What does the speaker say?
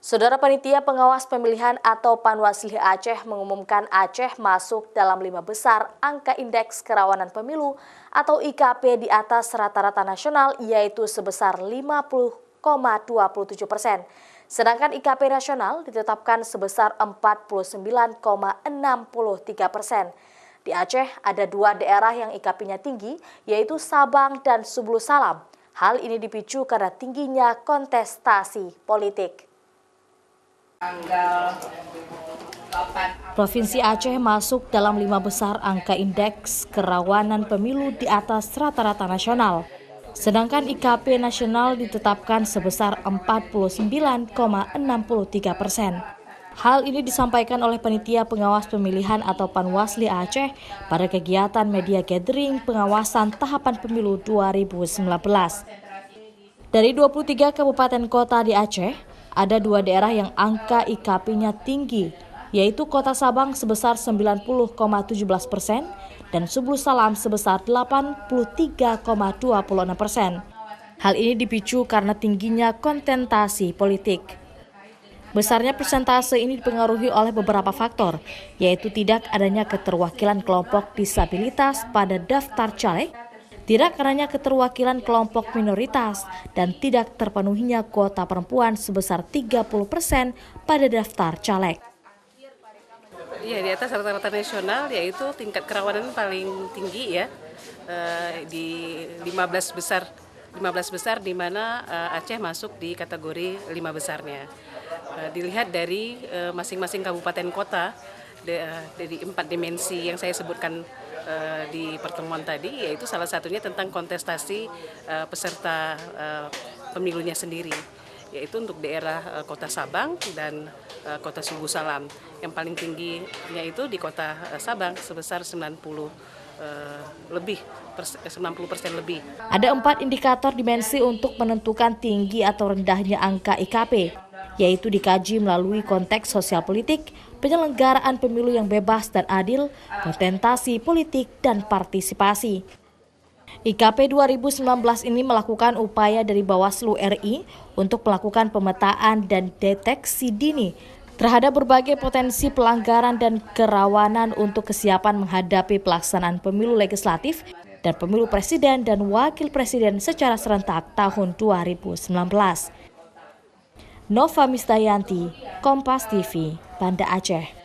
Saudara Panitia Pengawas Pemilihan atau Panwasli Aceh mengumumkan Aceh masuk dalam 5 besar angka indeks kerawanan pemilu atau IKP di atas rata-rata nasional, yaitu sebesar 50,27%. Sedangkan IKP nasional ditetapkan sebesar 49,63%. Di Aceh ada 2 daerah yang IKP-nya tinggi, yaitu Sabang dan Subulu Salam. Hal ini dipicu karena tingginya kontestasi politik. Provinsi Aceh masuk dalam 5 besar angka indeks kerawanan pemilu di atas rata-rata nasional. Sedangkan IKP nasional ditetapkan sebesar 49,63%. Hal ini disampaikan oleh Panitia Pengawas Pemilihan atau Panwasli Aceh pada kegiatan media gathering pengawasan tahapan pemilu 2019. Dari 23 kabupaten kota di Aceh, ada 2 daerah yang angka IKP-nya tinggi, yaitu Kota Sabang sebesar 90,17% dan Subulu Salam sebesar 83,26%. Hal ini dipicu karena tingginya kontestasi politik. Besarnya persentase ini dipengaruhi oleh beberapa faktor, yaitu tidak adanya keterwakilan kelompok disabilitas pada daftar caleg, tidak adanya keterwakilan kelompok minoritas, dan tidak terpenuhinya kuota perempuan sebesar 30% pada daftar caleg. Iya, di atas rata-rata nasional, yaitu tingkat kerawanan paling tinggi ya, di 15 besar di mana Aceh masuk di kategori 5 besarnya. Dilihat dari masing-masing kabupaten kota, dari 4 dimensi yang saya sebutkan di pertemuan tadi, yaitu salah satunya tentang kontestasi peserta pemilunya sendiri, yaitu untuk daerah Kota Sabang dan Kota Subulu Salam. Yang paling tingginya itu di Kota Sabang sebesar 90% lebih. Ada 4 indikator dimensi untuk menentukan tinggi atau rendahnya angka IKP, yaitu dikaji melalui konteks sosial politik, penyelenggaraan pemilu yang bebas dan adil, kontestasi politik, dan partisipasi. IKP 2019 ini melakukan upaya dari Bawaslu RI untuk melakukan pemetaan dan deteksi dini terhadap berbagai potensi pelanggaran dan kerawanan untuk kesiapan menghadapi pelaksanaan pemilu legislatif dan pemilu presiden dan wakil presiden secara serentak tahun 2019. Nova Misdayanti, Kompas TV, Banda Aceh.